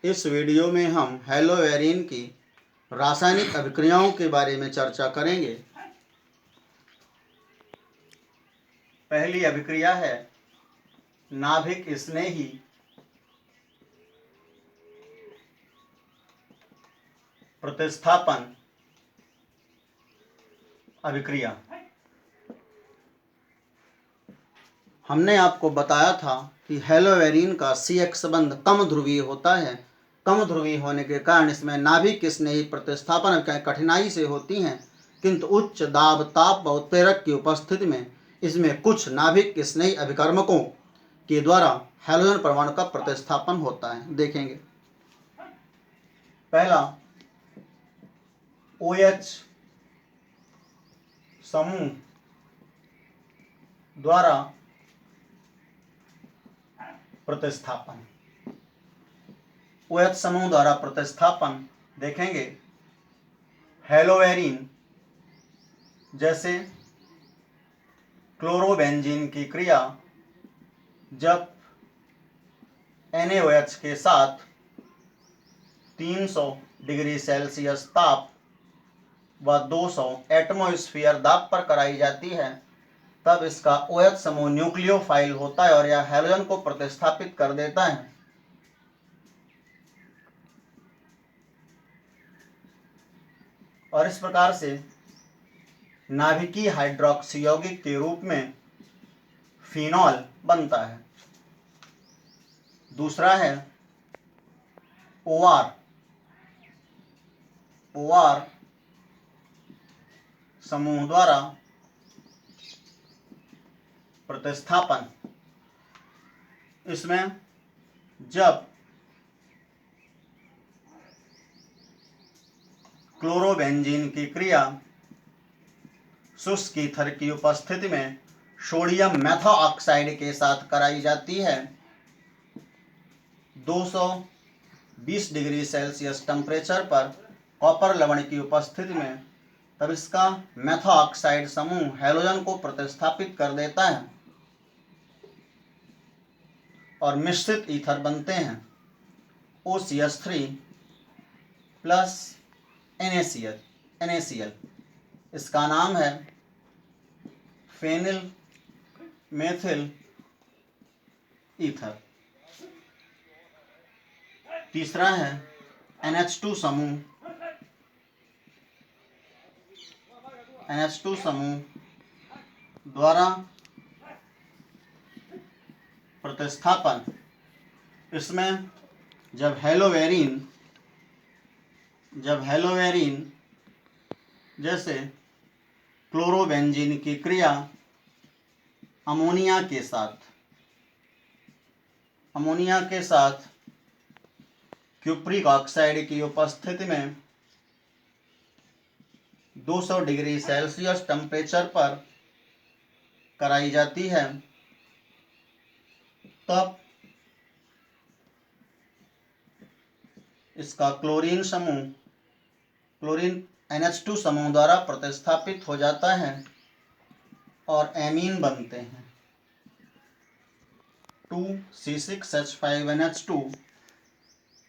इस वीडियो में हम हेलोवेरिन की रासायनिक अभिक्रियाओं के बारे में चर्चा करेंगे। पहली अभिक्रिया है नाभिक स्नेही प्रतिस्थापन अभिक्रिया। हमने आपको बताया था कि हेलोवेरिन का CX बंध कम ध्रुवीय होता है। कम ध्रुवीय होने के कारण इसमें नाभिक स्नेही प्रतिस्थापन कठिनाई से होती हैं, किंतु उच्च दाब ताप व उत्प्रेरक की उपस्थिति में इसमें कुछ नाभिक स्नेही अभिकर्मकों के द्वारा हेलोजन परमाणु का प्रतिस्थापन होता है। देखेंगे, पहला OH समूह द्वारा प्रतिस्थापन। OH समूह द्वारा प्रतिस्थापन देखेंगे। हेलोवेरिन जैसे क्लोरोबेंजीन की क्रिया जब NaOH के साथ 300 डिग्री सेल्सियस ताप व 200 एटमॉस्फेयर दाब पर कराई जाती है, तब इसका OH समूह न्यूक्लियोफाइल होता है और यह हेलोजन को प्रतिस्थापित कर देता है। और इस प्रकार से नाभिकीय हाइड्रोक्सी यौगिक के रूप में फिनॉल बनता है। दूसरा है OR समूह द्वारा प्रतिस्थापन। इसमें जब क्लोरोबेंजीन की क्रिया शुष्क ईथर की उपस्थिति में सोडियम मेथॉक्साइड के साथ कराई जाती है 220 डिग्री सेल्सियस टेम्परेचर पर कॉपर लवण की उपस्थिति में, तब इसका मेथॉक्साइड समूह हेलोजन को प्रतिस्थापित कर देता है और मिश्रित ईथर बनते हैं OCH3 प्लस NaCl। इसका नाम है फेनिल मेथिल ईथर। तीसरा है NH2 समूह द्वारा प्रतिस्थापन। इसमें जब हेलोवेरिन जैसे क्लोरोबेंजीन की क्रिया अमोनिया के साथ क्यूप्रिक ऑक्साइड की उपस्थिति में 200 डिग्री सेल्सियस टेम्परेचर पर कराई जाती है, तब इसका क्लोरीन NH2 समूह द्वारा प्रतिस्थापित हो जाता है और एमीन बनते हैं 2C6H5NH2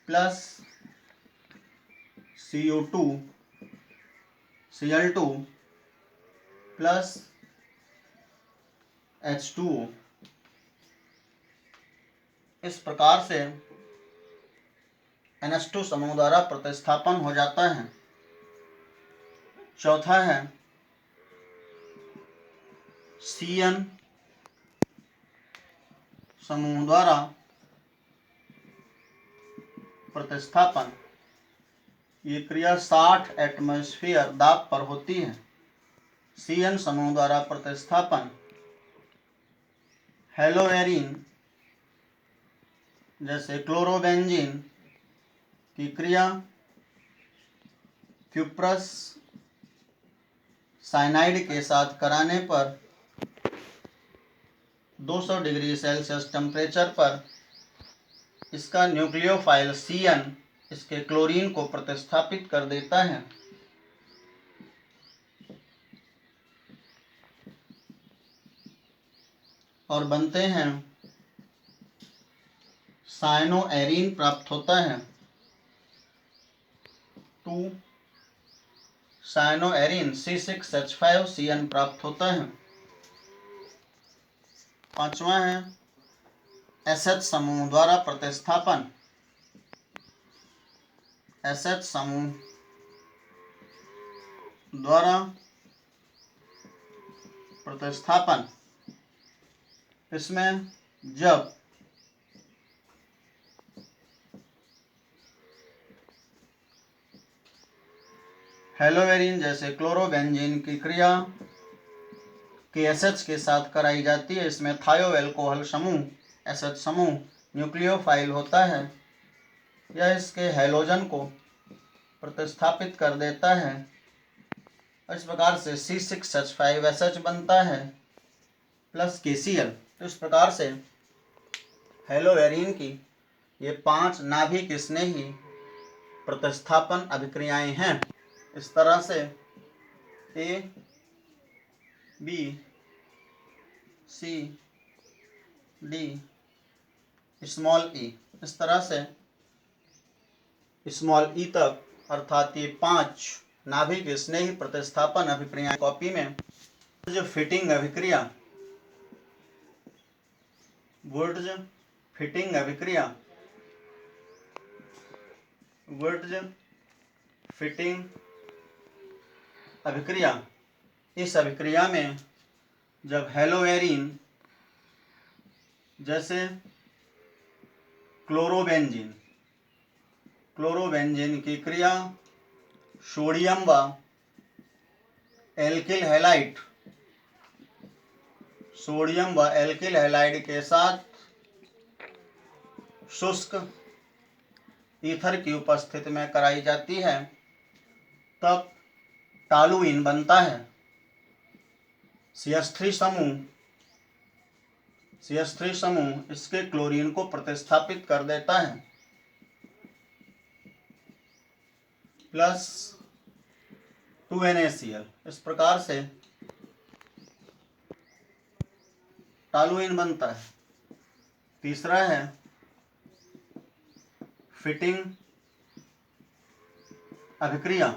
plus CO2 Cl2 plus H2O। इस प्रकार से NH2 समूह द्वारा प्रतिस्थापन हो जाता है। चौथा है CN समूह द्वारा प्रतिस्थापन। ये क्रिया 60 एटमॉस्फेयर दाब पर होती है। CN समूह द्वारा प्रतिस्थापन हेलोवेरिन जैसे क्लोरोबेंजीन की क्रिया क्यूप्रस साइनाइड के साथ कराने पर 200 डिग्री सेल्सियस टेम्परेचर पर इसका न्यूक्लियोफाइल CN इसके क्लोरीन को प्रतिस्थापित कर देता है और बनते हैं साइनोएरिन प्राप्त होता है। 2 साइनोएरिन C6H5CN प्राप्त होता है। पांचवा है SH समूह द्वारा प्रतिस्थापन। SH समूह द्वारा प्रतिस्थापन, इसमें जब हेलोवेरिन जैसे क्लोरोबेंजीन की क्रिया KSH के साथ कराई जाती है, इसमें थायो एल्कोहल समूह SH समूह न्यूक्लियोफाइल होता है। यह इसके हैलोजन को प्रतिस्थापित कर देता है। इस प्रकार से C6H5SH बनता है प्लस KCl। तो इस प्रकार से हेलोवेरिन की ये 5 नाभिक स्नेही प्रतिस्थापन अभिक्रियाएं हैं। इस तरह से A, B, C, D, small e, इस तरह से स्मॉल e तक, अर्थात ये 5 नाभिक स्नेही प्रतिस्थापन अभिक्रिया कॉपी में जो फिटिंग अभिक्रिया, वुड्स फिटिंग अभिक्रिया, वुड्स फिटिंग अभिक्रिया, इस अभिक्रिया में जब हेलोवेरिन जैसे क्लोरोबेंजीन की क्रिया सोडियम व एल्किल हैलाइड, सोडियम व एल्किल हैलाइड के साथ शुष्क ईथर की उपस्थिति में कराई जाती है, तब टॉलुइन बनता है। CH3 समूह इसके क्लोरीन को प्रतिस्थापित कर देता है प्लस 2NaCl। इस प्रकार से टॉलुइन बनता है। तीसरा है फिटिंग अभिक्रिया,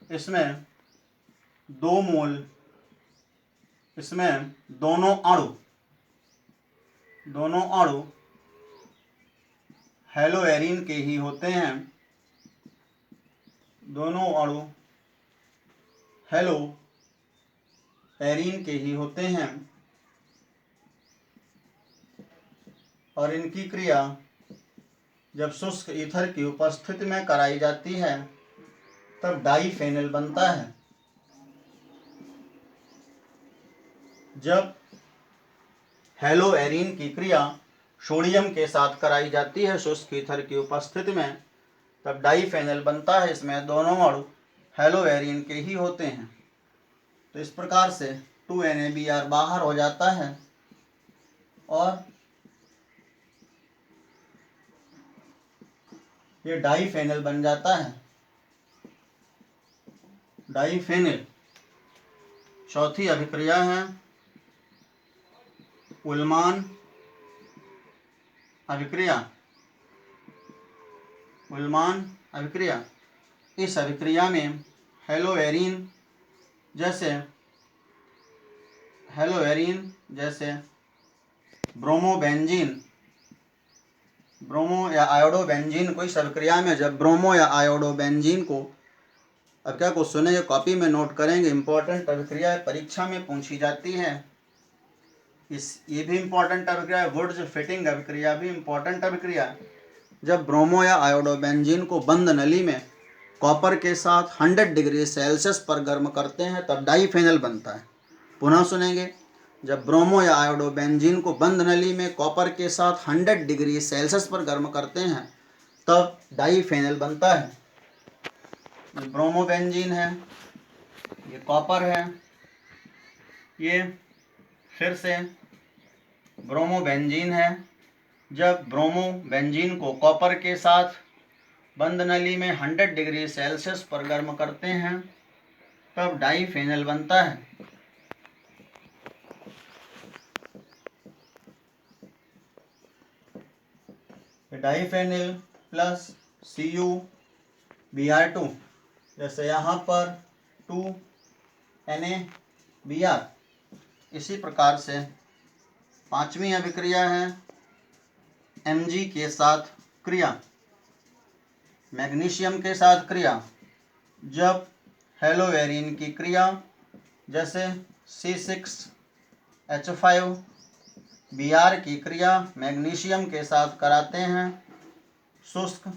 इसमें 2 मोल, इसमें दोनों अणु हेलोवेरिन के ही होते हैं। दोनों अणु हेलोवेरिन के ही होते हैं और इनकी क्रिया जब शुष्क ईथर की उपस्थिति में कराई जाती है तब डाईफेनिल बनता है। जब हेलोवेरिन की क्रिया सोडियम के साथ कराई जाती है शुष्क ईथर की उपस्थिति में, तब डाईफेनिल बनता है। इसमें दोनों अणु हेलोवेरिन के ही होते हैं। तो इस प्रकार से 2NaBr बाहर हो जाता है और ये डाईफेनिल बन जाता है। डाईफेनिल। चौथी अभिक्रिया है उल्मान अभिक्रिया। इस अभिक्रिया में हेलोवेरिन जैसे ब्रोमो या आयोडोबेंजीन को, इस अभिक्रिया में जब ब्रोमो या आयोडोबेंजीन को, अब क्या कुछ सुनेंगे, कॉपी में नोट करेंगे, इंपॉर्टेंट अभिक्रिया परीक्षा में पूछी जाती है। ये भी इंपॉर्टेंट अभिक्रिया है। वुड्स फिटिंग अभिक्रिया भी इंपॉर्टेंट अभिक्रिया। जब ब्रोमो या आयोडोबेंजीन को बंद नली में कॉपर के साथ 100 डिग्री सेल्सियस पर गर्म करते हैं तब डाईफेनिल बनता है। पुनः सुनेंगे, जब ब्रोमो या आयोडोबेंजीन को बंद नली में कॉपर के साथ 100 डिग्री सेल्सियस पर गर्म करते हैं तब डाईफेनिल बनता है। ये ब्रोमोबेंजीन है, ये कॉपर है, ये फिर से ब्रोमोबेंजीन है। जब ब्रोमोबेंजीन को कॉपर के साथ बंद नली में 100 डिग्री सेल्सियस पर गर्म करते हैं तब डाईफेनिल बनता है। डाईफेनिल प्लस Cu Br2, जैसे यहाँ पर 2Na Br। इसी प्रकार से पांचवी अभिक्रिया है Mg के साथ क्रिया, मैग्नीशियम के साथ क्रिया। जब हेलोवेरिन की क्रिया जैसे C6H5 Br की क्रिया मैग्नीशियम के साथ कराते हैं शुष्क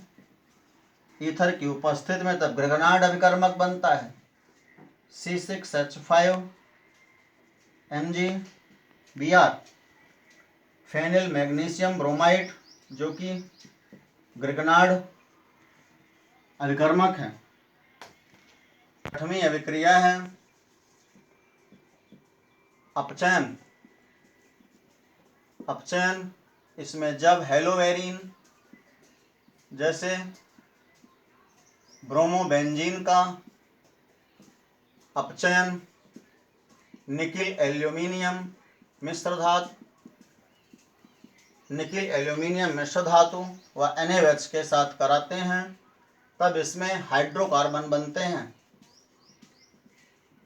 ईथर की उपस्थिति में, तब ग्रिगनार्ड अभिकर्मक बनता है C6H5 MgBr। Phenyl magnesium bromide जो कि ग्रिगनार्ड अभिकर्मक है। आठवीं अभिक्रिया है अपचयन। अपचयन, इसमें जब हेलोवेरिन जैसे ब्रोमोबेंजीन का अपचयन निकिल एल्यूमिनियम मिश्र धातु व NaOH के साथ कराते हैं, तब इसमें हाइड्रोकार्बन बनते हैं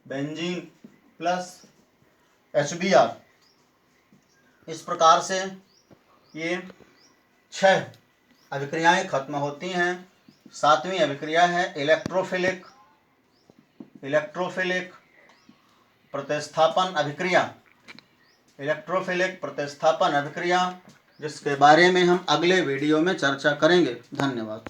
बेंजीन प्लस HBr। इस प्रकार से ये 6 अभिक्रियाएं खत्म होती हैं। सातवीं अभिक्रिया है इलेक्ट्रोफिलिक प्रतिस्थापन अभिक्रिया, जिसके बारे में हम अगले वीडियो में चर्चा करेंगे। धन्यवाद।